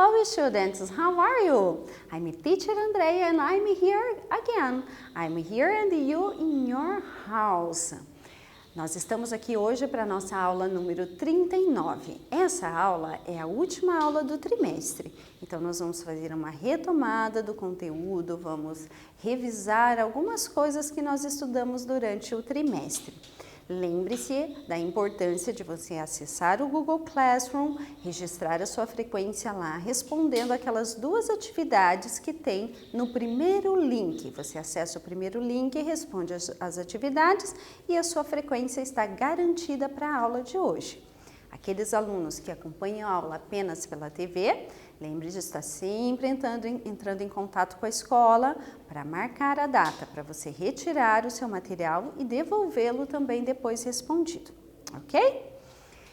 Hello students, how are you? I'm teacher Andrea and I'm here again. I'm here and you in your house. Nós estamos aqui hoje para a nossa aula número 39. Essa aula é a última aula do trimestre. Então nós vamos fazer uma retomada do conteúdo, vamos revisar algumas coisas que nós estudamos durante o trimestre. Lembre-se da importância de você acessar o Google Classroom, registrar a sua frequência lá, respondendo aquelas duas atividades que tem no primeiro link. Você acessa o primeiro link e responde as atividades e a sua frequência está garantida para a aula de hoje. Aqueles alunos que acompanham a aula apenas pela TV, lembre de estar sempre entrando em contato com a escola para marcar a data, para você retirar o seu material e devolvê-lo também depois respondido, ok?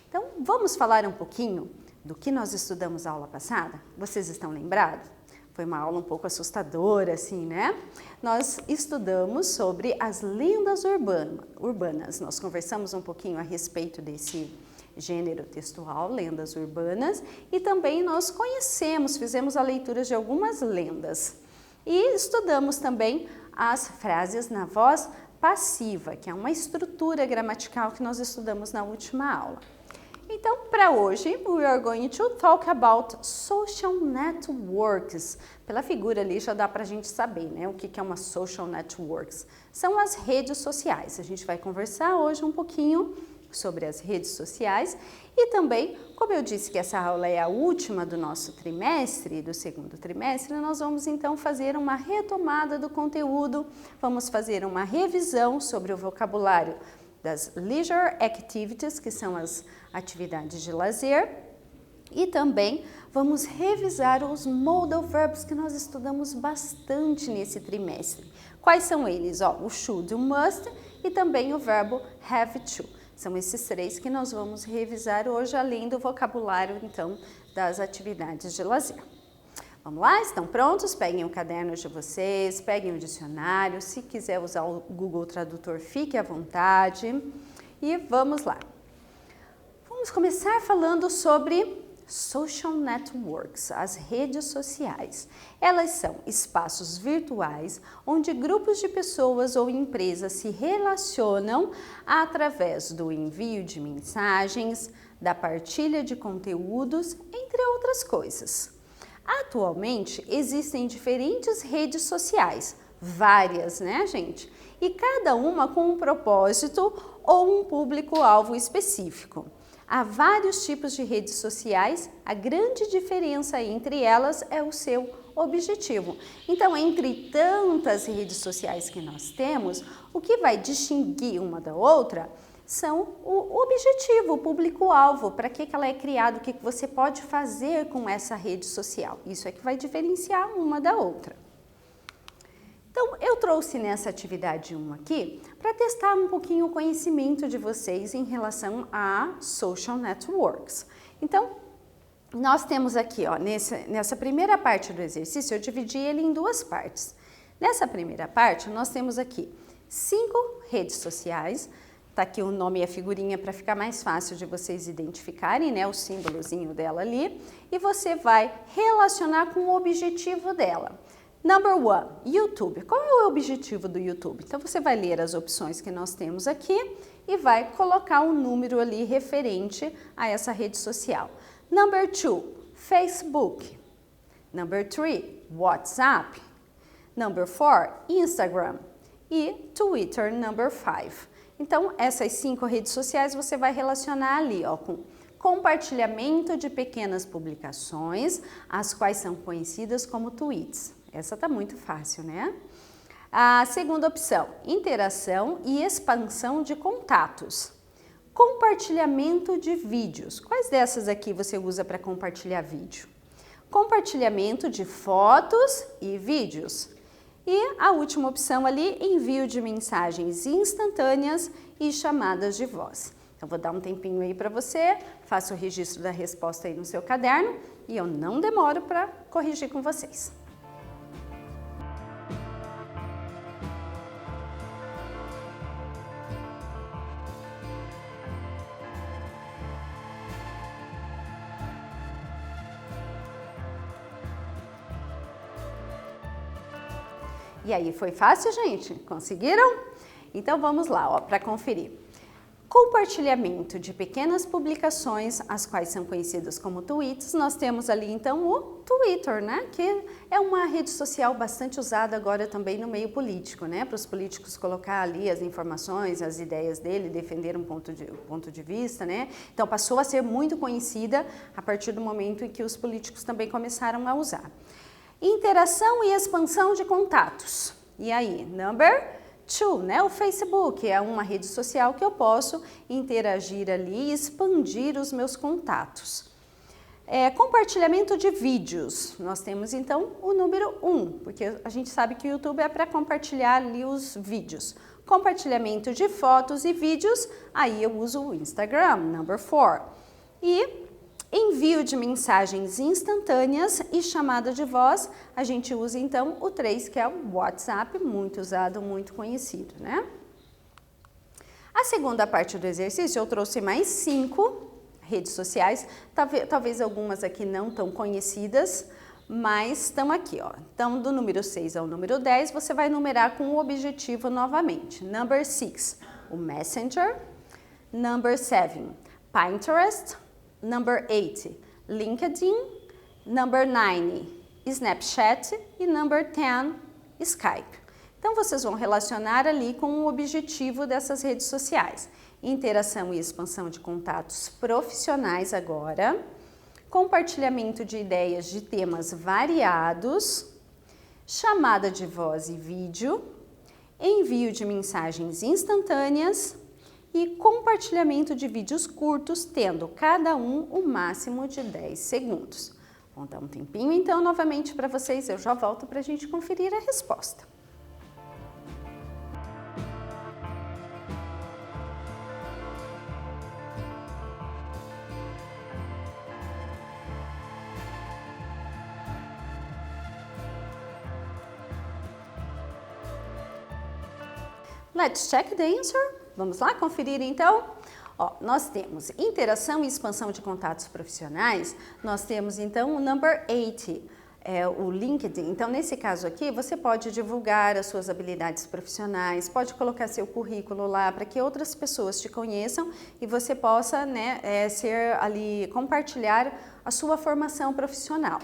Então, vamos falar um pouquinho do que nós estudamos na aula passada? Vocês estão lembrados? Foi uma aula um pouco assustadora, assim, né? Nós estudamos sobre as lendas urbanas. Nós conversamos um pouquinho a respeito desse gênero textual, lendas urbanas, e também nós fizemos a leitura de algumas lendas. E estudamos também as frases na voz passiva, que é uma estrutura gramatical que nós estudamos na última aula. Então, para hoje, we are going to talk about social networks. Pela figura ali já dá para a gente saber, né, o que é uma social networks. São as redes sociais. A gente vai conversar hoje um pouquinho sobre as redes sociais e também, como eu disse que essa aula é a última do nosso trimestre, do segundo trimestre, nós vamos então fazer uma retomada do conteúdo, vamos fazer uma revisão sobre o vocabulário das leisure activities, que são as atividades de lazer, e também vamos revisar os modal verbs que nós estudamos bastante nesse trimestre. Quais são eles? O should, o must e também o verbo have to. São esses três que nós vamos revisar hoje, além do vocabulário, então, das atividades de lazer. Vamos lá? Estão prontos? Peguem o caderno de vocês, peguem o dicionário. Se quiser usar o Google Tradutor, fique à vontade. E vamos lá. Vamos começar falando sobre social networks, as redes sociais. Elas são espaços virtuais onde grupos de pessoas ou empresas se relacionam através do envio de mensagens, da partilha de conteúdos, entre outras coisas. Atualmente existem diferentes redes sociais, várias, né, gente? E cada uma com um propósito ou um público-alvo específico. Há vários tipos de redes sociais, a grande diferença entre elas é o seu objetivo. Então, entre tantas redes sociais que nós temos, o que vai distinguir uma da outra são o objetivo, o público-alvo, para que ela é criada, o que você pode fazer com essa rede social. Isso é que vai diferenciar uma da outra. Então, eu trouxe nessa atividade 1 aqui para testar um pouquinho o conhecimento de vocês em relação a social networks. Então, nós temos aqui, nessa primeira parte do exercício, eu dividi ele em duas partes. Nessa primeira parte, nós temos aqui 5 redes sociais. Tá aqui o nome e a figurinha para ficar mais fácil de vocês identificarem, né, o símbolozinho dela ali. E você vai relacionar com o objetivo dela. Number 1, YouTube. Qual é o objetivo do YouTube? Então, você vai ler as opções que nós temos aqui e vai colocar um número ali referente a essa rede social. Number 2, Facebook. Number 3, WhatsApp. Number 4, Instagram. E Twitter, number 5. Então, essas 5 redes sociais você vai relacionar ali, com compartilhamento de pequenas publicações, as quais são conhecidas como tweets. Essa tá muito fácil, né? A segunda opção, interação e expansão de contatos. Compartilhamento de vídeos. Quais dessas aqui você usa para compartilhar vídeo? Compartilhamento de fotos e vídeos. E a última opção ali, envio de mensagens instantâneas e chamadas de voz. Então, vou dar um tempinho aí para você, faça o registro da resposta aí no seu caderno e eu não demoro para corrigir com vocês. E aí, foi fácil, gente? Conseguiram? Então, vamos lá, para conferir. Compartilhamento de pequenas publicações, as quais são conhecidas como tweets. Nós temos ali, então, o Twitter, né? Que é uma rede social bastante usada agora também no meio político, né? Para os políticos colocar ali as informações, as ideias dele, defender um ponto de vista, né? Então, passou a ser muito conhecida a partir do momento em que os políticos também começaram a usar. Interação e expansão de contatos. E aí, number 2, né? O Facebook é uma rede social que eu posso interagir ali e expandir os meus contatos. Compartilhamento de vídeos. Nós temos então o número 1, porque a gente sabe que o YouTube é para compartilhar ali os vídeos. Compartilhamento de fotos e vídeos, aí eu uso o Instagram, number 4. E envio de mensagens instantâneas e chamada de voz, a gente usa então o 3, que é o WhatsApp, muito usado, muito conhecido, né? A segunda parte do exercício, eu trouxe mais 5 redes sociais, talvez algumas aqui não tão conhecidas, mas estão aqui, ó. Então, do número 6 ao número 10, você vai numerar com o objetivo novamente. Number 6, o Messenger. Number 7, Pinterest. Number 8, LinkedIn. Number 9, Snapchat. E number 10, Skype. Então, vocês vão relacionar ali com o objetivo dessas redes sociais. Interação e expansão de contatos profissionais agora. Compartilhamento de ideias de temas variados. Chamada de voz e vídeo. Envio de mensagens instantâneas. E compartilhamento de vídeos curtos, tendo cada um o máximo de 10 segundos. Vou dar um tempinho então novamente para vocês, eu já volto para a gente conferir a resposta. Let's check the answer. Vamos lá conferir então? Ó, nós temos interação e expansão de contatos profissionais, nós temos então o number 8, o LinkedIn. Então, nesse caso aqui, você pode divulgar as suas habilidades profissionais, pode colocar seu currículo lá para que outras pessoas te conheçam e você possa, né, compartilhar a sua formação profissional.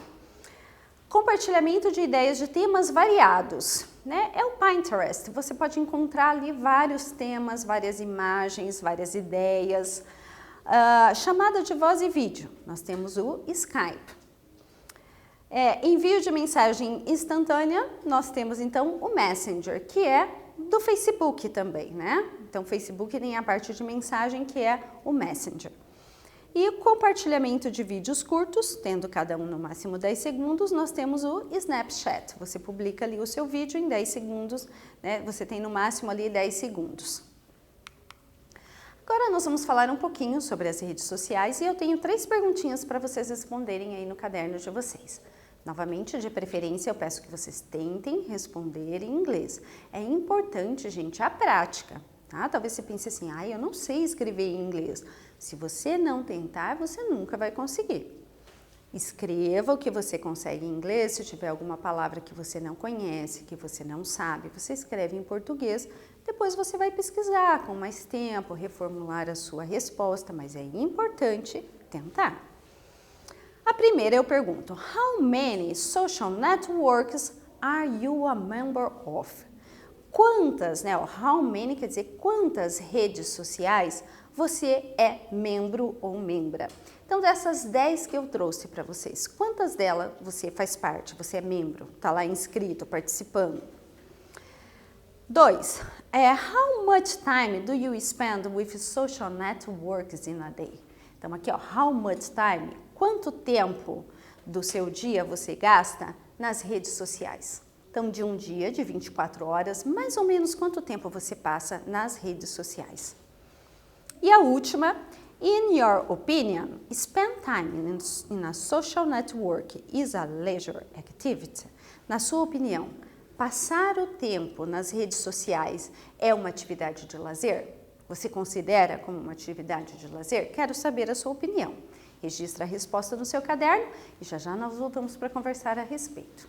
Compartilhamento de ideias de temas variados, né? É o Pinterest. Você pode encontrar ali vários temas, várias imagens, várias ideias. Chamada de voz e vídeo. Nós temos o Skype. Envio de mensagem instantânea. Nós temos então o Messenger, que é do Facebook também, né? Então, o Facebook tem a parte de mensagem que é o Messenger. E o compartilhamento de vídeos curtos, tendo cada um no máximo 10 segundos, nós temos o Snapchat. Você publica ali o seu vídeo em 10 segundos, né? Você tem no máximo ali 10 segundos. Agora nós vamos falar um pouquinho sobre as redes sociais e eu tenho 3 perguntinhas para vocês responderem aí no caderno de vocês. Novamente, de preferência, eu peço que vocês tentem responder em inglês. É importante, gente, a prática. Tá? Talvez você pense assim, eu não sei escrever em inglês. Se você não tentar, você nunca vai conseguir. Escreva o que você consegue em inglês, se tiver alguma palavra que você não conhece, que você não sabe, você escreve em português, depois você vai pesquisar com mais tempo, reformular a sua resposta, mas é importante tentar. A primeira eu pergunto, how many social networks are you a member of? Quantas, né? How many quer dizer quantas redes sociais você é membro ou membra. Então, dessas 10 que eu trouxe para vocês, quantas delas você faz parte, você é membro, está lá inscrito, participando? 2. How much time do you spend with social networks in a day? Então, aqui, ó, how much time? Quanto tempo do seu dia você gasta nas redes sociais? Então, de um dia, de 24 horas, mais ou menos quanto tempo você passa nas redes sociais? E a última, in your opinion, spend time in a social network is a leisure activity? Na sua opinião, passar o tempo nas redes sociais é uma atividade de lazer? Você considera como uma atividade de lazer? Quero saber a sua opinião. Registra a resposta no seu caderno e já já nós voltamos para conversar a respeito.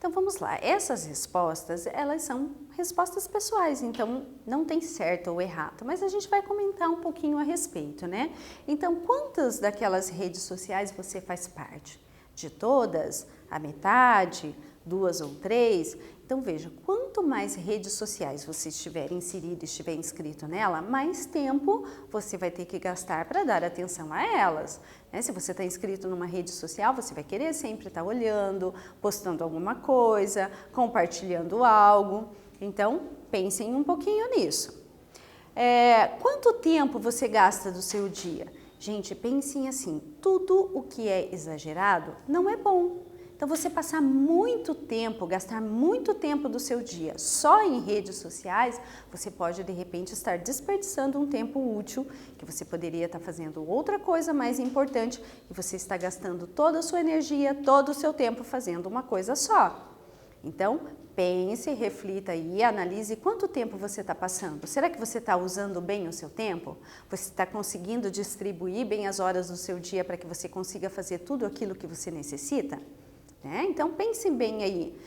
Então vamos lá, essas respostas, elas são respostas pessoais, então não tem certo ou errado, mas a gente vai comentar um pouquinho a respeito, né? Então, quantas daquelas redes sociais você faz parte? De todas? A metade? 2 ou 3? Então veja, quanto mais redes sociais você estiver inserido, estiver inscrito nela, mais tempo você vai ter que gastar para dar atenção a elas. Né? Se você está inscrito numa rede social, você vai querer sempre estar olhando, postando alguma coisa, compartilhando algo. Então, pensem um pouquinho nisso. Quanto tempo você gasta do seu dia? Gente, pensem assim, tudo o que é exagerado não é bom. Então, você passar muito tempo, gastar muito tempo do seu dia só em redes sociais, você pode, de repente, estar desperdiçando um tempo útil, que você poderia estar fazendo outra coisa mais importante, e você está gastando toda a sua energia, todo o seu tempo fazendo uma coisa só. Então, pense, reflita e analise quanto tempo você está passando. Será que você está usando bem o seu tempo? Você está conseguindo distribuir bem as horas do seu dia para que você consiga fazer tudo aquilo que você necessita? Então, pense bem aí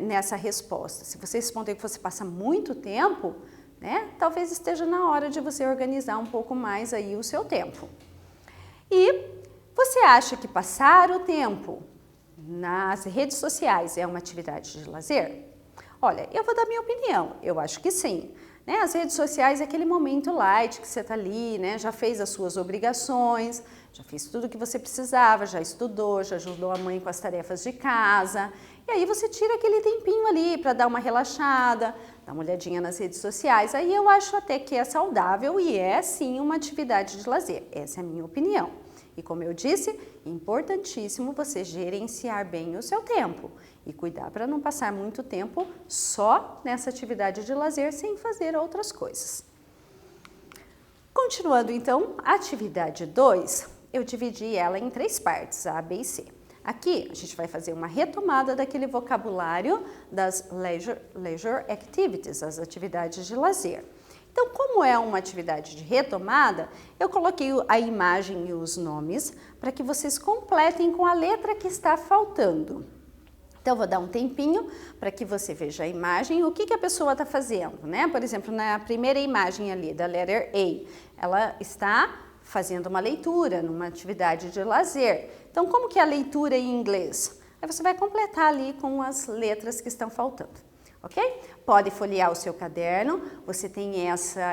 nessa resposta. Se você responder que você passa muito tempo, talvez esteja na hora de você organizar um pouco mais aí o seu tempo. E você acha que passar o tempo nas redes sociais é uma atividade de lazer? Olha, eu vou dar minha opinião, eu acho que sim. As redes sociais é aquele momento light que você está ali, já fez as suas obrigações, já fez tudo o que você precisava, já estudou, já ajudou a mãe com as tarefas de casa. E aí você tira aquele tempinho ali para dar uma relaxada, dar uma olhadinha nas redes sociais. Aí eu acho até que é saudável e é sim uma atividade de lazer. Essa é a minha opinião. E como eu disse, importantíssimo você gerenciar bem o seu tempo e cuidar para não passar muito tempo só nessa atividade de lazer sem fazer outras coisas. Continuando então, a atividade 2, eu dividi ela em 3 partes, A, B e C. Aqui a gente vai fazer uma retomada daquele vocabulário das leisure activities, as atividades de lazer. Então, como é uma atividade de retomada, eu coloquei a imagem e os nomes para que vocês completem com a letra que está faltando. Então, vou dar um tempinho para que você veja a imagem, o que a pessoa está fazendo, Por exemplo, na primeira imagem ali, da letter A, ela está fazendo uma leitura, numa atividade de lazer. Então, como que é a leitura em inglês? Aí você vai completar ali com as letras que estão faltando. Ok? Pode folhear o seu caderno, você tem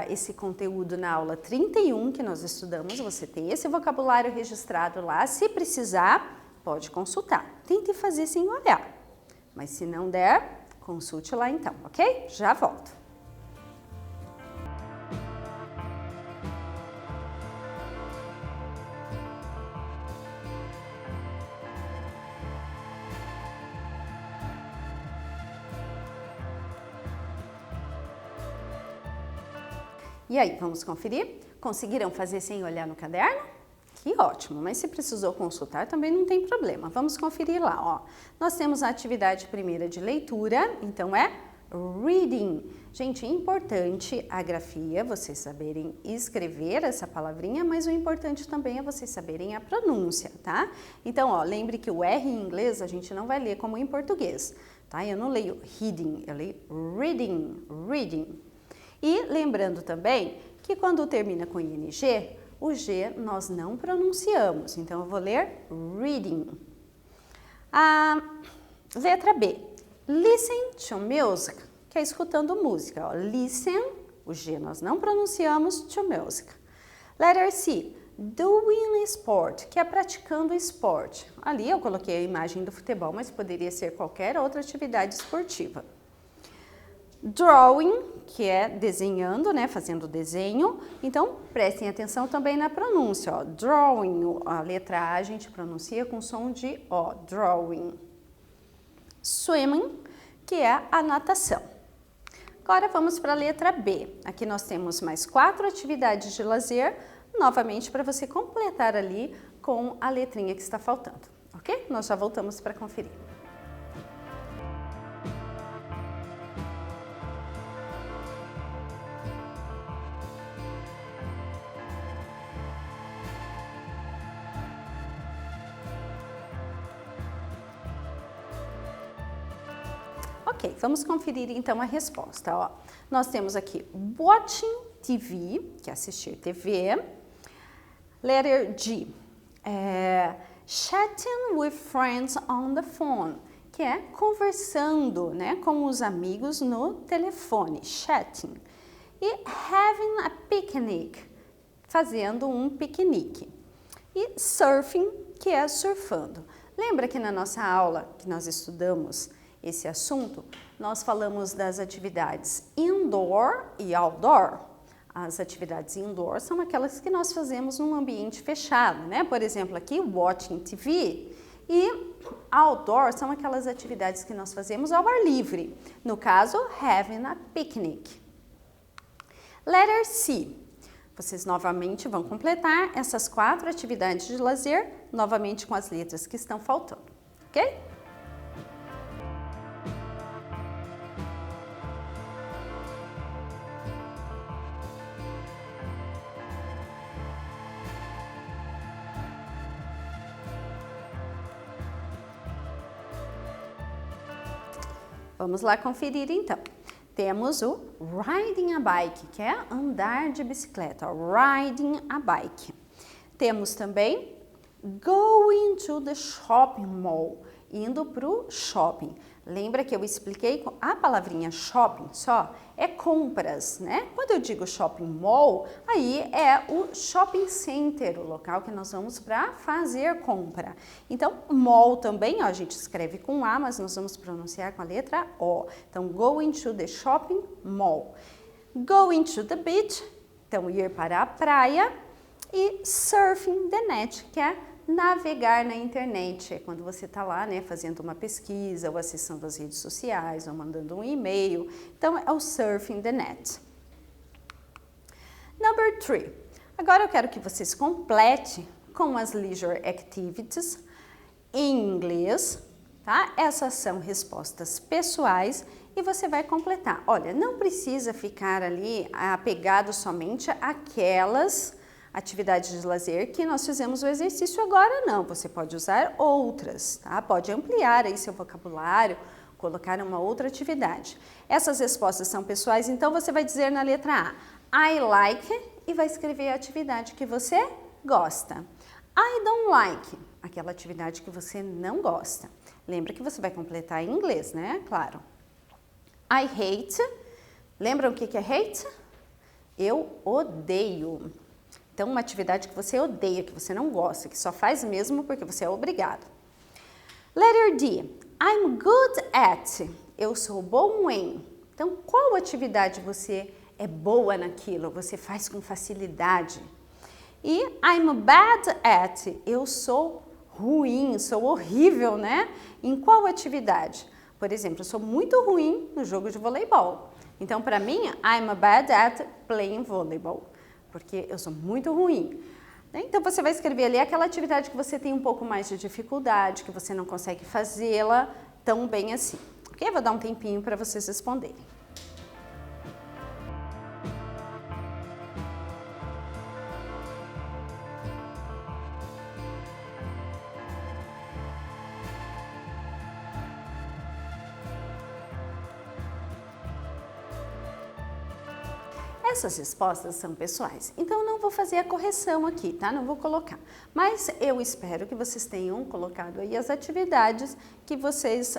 esse conteúdo na aula 31 que nós estudamos, você tem esse vocabulário registrado lá, se precisar, pode consultar. Tente fazer sem olhar, mas se não der, consulte lá então, ok? Já volto. E aí, vamos conferir? Conseguiram fazer sem olhar no caderno? Que ótimo, mas se precisou consultar também não tem problema. Vamos conferir lá, ó. Nós temos a atividade primeira de leitura, então é reading. Gente, é importante a grafia, vocês saberem escrever essa palavrinha, mas o importante também é vocês saberem a pronúncia, tá? Então, ó, lembre que o R em inglês a gente não vai ler como em português, tá? Eu não leio reading, eu leio reading, reading. E lembrando também que quando termina com ing, o G nós não pronunciamos, então eu vou ler reading. A letra B, listen to music, que é escutando música. Ó. Listen, o G nós não pronunciamos, to music. Letter C, doing sport, que é praticando esporte. Ali eu coloquei a imagem do futebol, mas poderia ser qualquer outra atividade esportiva. Drawing, que é desenhando, fazendo desenho. Então, prestem atenção também na pronúncia, ó. Drawing, a letra A a gente pronuncia com som de O, drawing. Swimming, que é a natação. Agora vamos para a letra B. Aqui nós temos mais 4 atividades de lazer, novamente para você completar ali com a letrinha que está faltando, ok? Nós já voltamos para conferir. Ok, vamos conferir então a resposta. Ó. Nós temos aqui watching TV, que é assistir TV. Letter G, chatting with friends on the phone, que é conversando, né, com os amigos no telefone, chatting. E having a picnic, fazendo um piquenique. E surfing, que é surfando. Lembra que na nossa aula que nós estudamos esse assunto, nós falamos das atividades indoor e outdoor. As atividades indoor são aquelas que nós fazemos num ambiente fechado, né? Por exemplo, aqui, watching TV. E outdoor são aquelas atividades que nós fazemos ao ar livre. No caso, having a picnic. Letter C. Vocês novamente vão completar essas 4 atividades de lazer, novamente com as letras que estão faltando, ok? Vamos lá conferir então. Temos o riding a bike, que é andar de bicicleta, riding a bike. Temos também going to the shopping mall, indo para o shopping. Lembra que eu expliquei a palavrinha shopping só? É compras, né? Quando eu digo shopping mall, aí é o shopping center, o local que nós vamos para fazer compra. Então, mall também, ó, a gente escreve com A, mas nós vamos pronunciar com a letra O. Então, going to the shopping mall. Going to the beach, então ir para a praia. E surfing the net, que é navegar na internet, é quando você está lá, né, fazendo uma pesquisa, ou acessando as redes sociais, ou mandando um e-mail. Então, é o surfing the net. Number 3. Agora eu quero que vocês completem com as leisure activities em inglês, tá? Essas são respostas pessoais e você vai completar. Olha, não precisa ficar ali apegado somente àquelas atividades de lazer que nós fizemos o exercício agora, não. Você pode usar outras, tá? Pode ampliar aí seu vocabulário, colocar uma outra atividade. Essas respostas são pessoais, então você vai dizer na letra A, I like, e vai escrever a atividade que você gosta. I don't like, aquela atividade que você não gosta. Lembra que você vai completar em inglês, né? Claro. I hate, lembram o que é hate? Eu odeio. Então, uma atividade que você odeia, que você não gosta, que só faz mesmo porque você é obrigado. Letter D. I'm good at. Eu sou bom em. Então, qual atividade você é boa naquilo? Você faz com facilidade. E I'm bad at. Eu sou ruim, sou horrível, né? Em qual atividade? Por exemplo, eu sou muito ruim no jogo de voleibol. Então, para mim, I'm bad at playing volleyball. Porque eu sou muito ruim. Então, você vai escrever ali aquela atividade que você tem um pouco mais de dificuldade, que você não consegue fazê-la tão bem assim. Ok? Vou dar um tempinho para vocês responderem. Essas respostas são pessoais, então eu não vou fazer a correção aqui, tá? Não vou colocar. Mas eu espero que vocês tenham colocado aí as atividades que vocês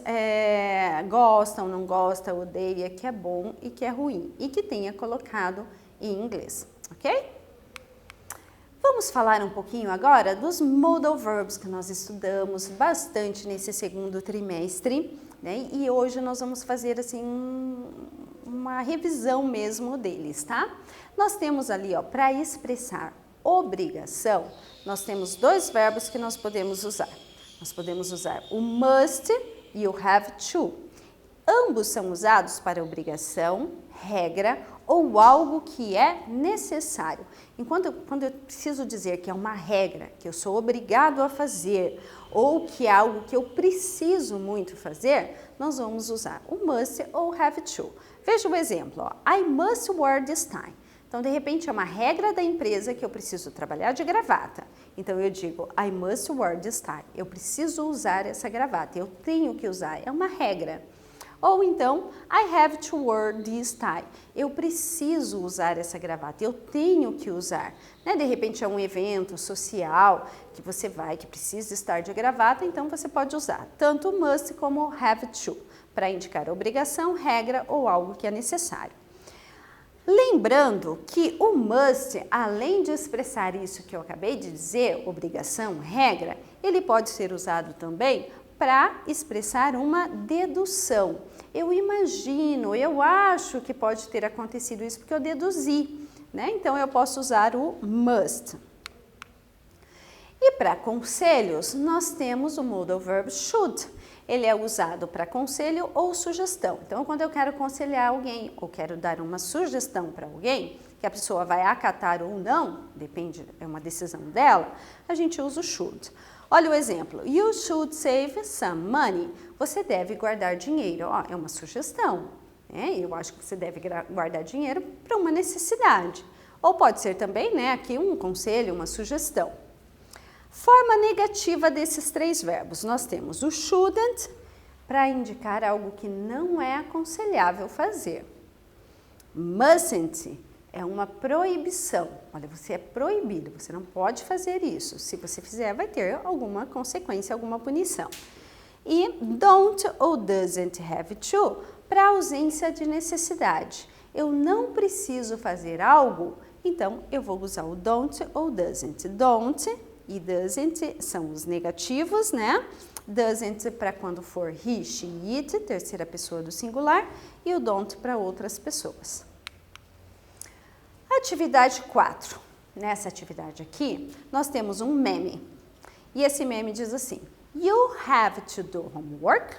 gostam, não gostam, odeia, que é bom e que é ruim. E que tenha colocado em inglês, ok? Vamos falar um pouquinho agora dos modal verbs que nós estudamos bastante nesse segundo trimestre, né? E hoje nós vamos fazer assim uma revisão mesmo deles, tá? Nós temos ali, ó, para expressar obrigação, nós temos 2 verbos que nós podemos usar. Nós podemos usar o must e o have to. Ambos são usados para obrigação, regra ou algo que é necessário. Quando eu preciso dizer que é uma regra, que eu sou obrigado a fazer, ou que é algo que eu preciso muito fazer, nós vamos usar o must ou have to. Veja o exemplo, ó. I must wear this tie. Então, de repente, é uma regra da empresa que eu preciso trabalhar de gravata. Então, eu digo, I must wear this tie. Eu preciso usar essa gravata, eu tenho que usar, é uma regra. Ou então, I have to wear this tie. Eu preciso usar essa gravata, eu tenho que usar. Né? De repente é um evento social que você vai, que precisa estar de gravata, então você pode usar tanto must como have to, para indicar obrigação, regra ou algo que é necessário. Lembrando que o must, além de expressar isso que eu acabei de dizer, obrigação, regra, ele pode ser usado também para expressar uma dedução. Eu imagino, eu acho que pode ter acontecido isso porque eu deduzi, né? Então eu posso usar o must. E para conselhos, nós temos o modal verb should. Ele é usado para conselho ou sugestão. Então, quando eu quero aconselhar alguém ou quero dar uma sugestão para alguém, que a pessoa vai acatar ou não, depende, é uma decisão dela, a gente usa o should. Olha o exemplo. You should save some money. Você deve guardar dinheiro. Ó, é uma sugestão. Né? Eu acho que você deve guardar dinheiro para uma necessidade. Ou pode ser também, né, aqui um conselho, uma sugestão. Forma negativa desses três verbos. Nós temos o shouldn't, para indicar algo que não é aconselhável fazer. Mustn't é uma proibição. Olha, você é proibido, você não pode fazer isso. Se você fizer, vai ter alguma consequência, alguma punição. E don't ou doesn't have to, para ausência de necessidade. Eu não preciso fazer algo, então eu vou usar o don't ou doesn't. Don't e doesn't são os negativos, né? Doesn't para quando for he, she, it, terceira pessoa do singular, e o don't para outras pessoas. Atividade 4. Nessa atividade aqui, nós temos um meme. E esse meme diz assim: You have to do homework.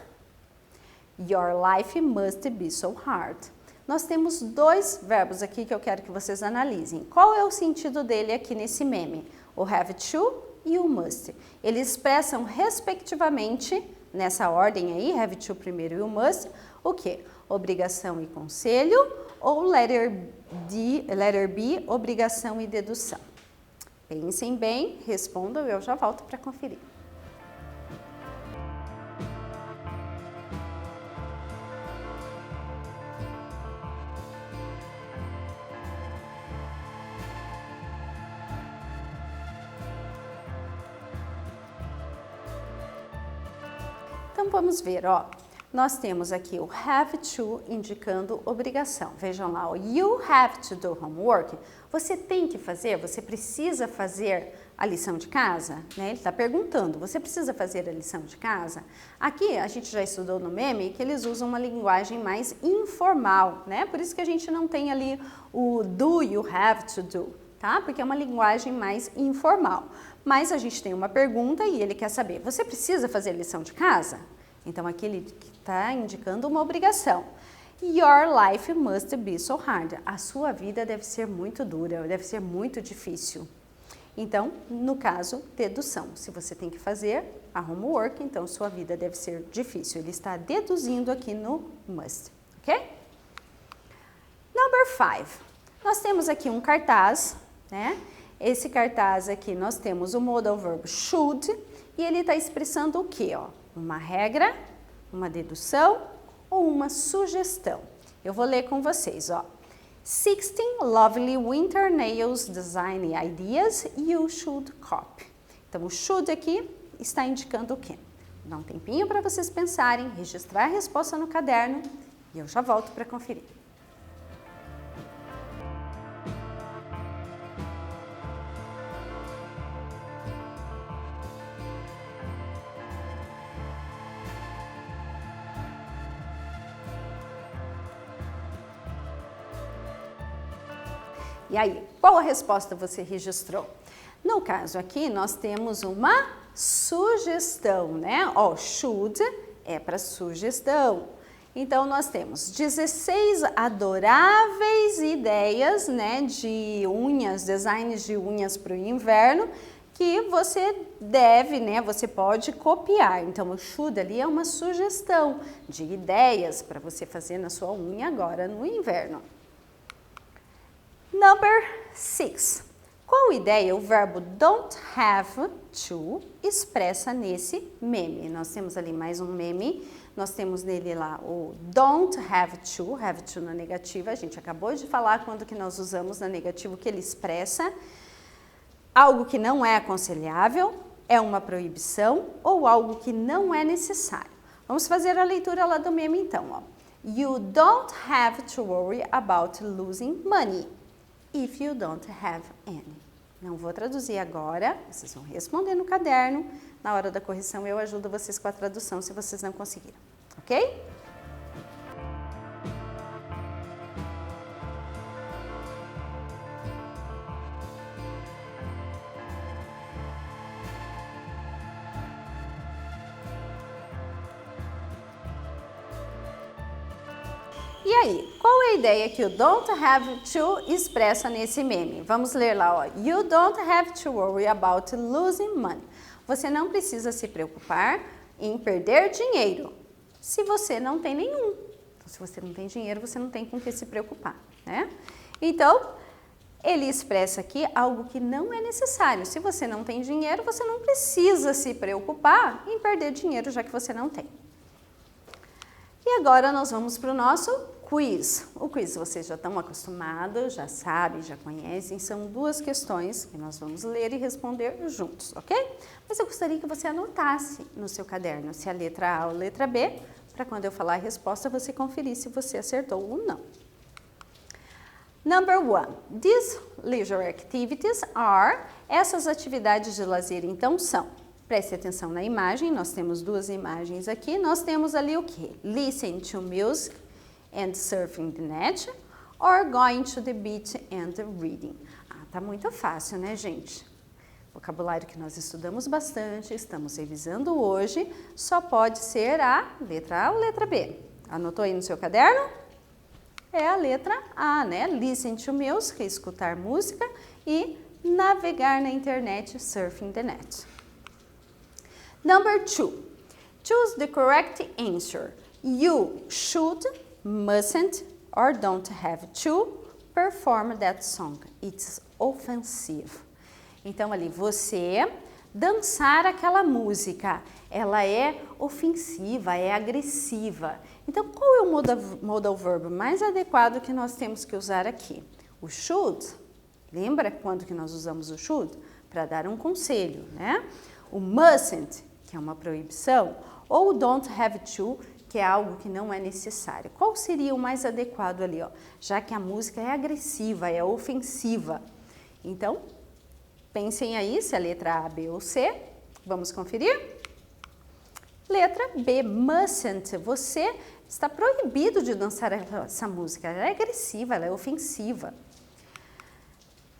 Your life must be so hard. Nós temos dois verbos aqui que eu quero que vocês analisem. Qual é o sentido dele aqui nesse meme? O have to e o must. Eles expressam respectivamente, nessa ordem aí, have to primeiro e o must, o quê? Obrigação e conselho, ou letter B, obrigação e dedução. Pensem bem, respondam e eu já volto para conferir. Então, vamos ver, ó. Nós temos aqui o have to indicando obrigação. Vejam lá, o you have to do homework. Você tem que fazer, você precisa fazer a lição de casa, né? Ele está perguntando, você precisa fazer a lição de casa? Aqui, a gente já estudou no meme que eles usam uma linguagem mais informal, né? Por isso que a gente não tem ali o do you have to do, tá? Porque é uma linguagem mais informal. Mas a gente tem uma pergunta e ele quer saber, você precisa fazer lição de casa? Então, aqui ele está indicando uma obrigação. Your life must be so hard. A sua vida deve ser muito dura, deve ser muito difícil. Então, no caso, dedução. Se você tem que fazer a homework, então sua vida deve ser difícil. Ele está deduzindo aqui no must, ok? Number 5. Nós temos aqui um cartaz, né? Esse cartaz aqui nós temos o modal verb should e ele está expressando o quê? Ó? Uma regra, uma dedução ou uma sugestão. Eu vou ler com vocês, ó. 16 lovely winter nails design ideas you should copy. Então, o should aqui está indicando o quê? Dá um tempinho para vocês pensarem, registrar a resposta no caderno e eu já volto para conferir. E aí, qual a resposta você registrou? No caso aqui, nós temos uma sugestão, né? Ó, should é para sugestão. Então, nós temos 16 adoráveis ideias, né, de unhas, designs de unhas para o inverno, que você deve, né, você pode copiar. Então, o should ali é uma sugestão de ideias para você fazer na sua unha agora no inverno. Number 6. Qual ideia o verbo don't have to expressa nesse meme? Nós temos ali mais um meme Nós temos nele lá o don't have to na negativa. A gente acabou de falar quando que nós usamos na negativa, que ele expressa algo que não é aconselhável, é uma proibição ou algo que não é necessário. Vamos fazer a leitura lá do meme então, ó. You don't have to worry about losing money if you don't have any. Não vou traduzir agora, vocês vão responder no caderno. Na hora da correção eu ajudo vocês com a tradução se vocês não conseguiram, ok? E aí, qual é a ideia que o don't have to expressa nesse meme? Vamos ler lá, ó. You don't have to worry about losing money. Você não precisa se preocupar em perder dinheiro se você não tem nenhum. Então, se você não tem dinheiro, você não tem com que se preocupar, né? Então, ele expressa aqui algo que não é necessário. Se você não tem dinheiro, você não precisa se preocupar em perder dinheiro, já que você não tem. E agora nós vamos para o nosso quiz. O quiz vocês já estão acostumados, já sabem, já conhecem. São duas questões que nós vamos ler e responder juntos, ok? Mas eu gostaria que você anotasse no seu caderno se a letra A ou a letra B, para quando eu falar a resposta você conferir se você acertou ou não. Number 1. These leisure activities are. Essas atividades de lazer então são. Preste atenção na imagem, nós temos duas imagens aqui. Nós temos ali o quê? Listen to music and surfing the net or going to the beach and reading. Tá muito fácil, né, gente? Vocabulário que nós estudamos bastante, estamos revisando hoje, só pode ser a letra A ou letra B. Anotou aí no seu caderno? É a letra A, né? Listen to music, escutar música, e navegar na internet, surfing the net. Number 2, choose the correct answer. You should, mustn't, or don't have to perform that song. It's offensive. Então, ali, você dançar aquela música, ela é ofensiva, é agressiva. Então, qual é o modal verb mais adequado que nós temos que usar aqui? O should, lembra quando que nós usamos o should? Para dar um conselho, né? O mustn't, que é uma proibição, ou o don't have to, que é algo que não é necessário. Qual seria o mais adequado ali, ó? Já que a música é agressiva, é ofensiva. Então, pensem aí se a letra A, B ou C. Vamos conferir? Letra B, mustn't. Você está proibido de dançar essa música. Ela é agressiva, ela é ofensiva.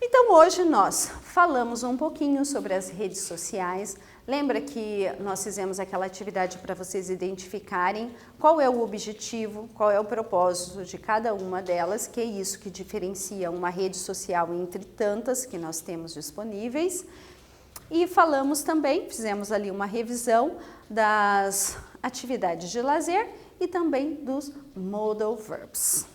Então, hoje nós falamos um pouquinho sobre as redes sociais. Lembra que nós fizemos aquela atividade para vocês identificarem qual é o objetivo, qual é o propósito de cada uma delas, que é isso que diferencia uma rede social entre tantas que nós temos disponíveis. E falamos também, fizemos ali uma revisão das atividades de lazer e também dos modal verbs.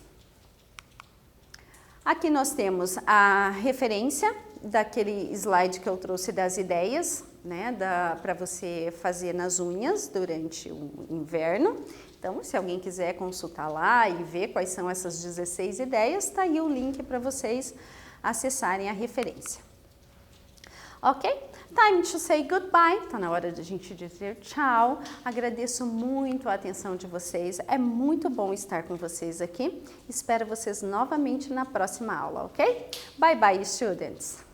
Aqui nós temos a referência daquele slide que eu trouxe das ideias, né, para você fazer nas unhas durante o inverno. Então, se alguém quiser consultar lá e ver quais são essas 16 ideias, tá aí o link para vocês acessarem a referência. Ok? Time to say goodbye. Tá na hora de a gente dizer tchau. Agradeço muito a atenção de vocês. É muito bom estar com vocês aqui. Espero vocês novamente na próxima aula, ok? Bye bye, students.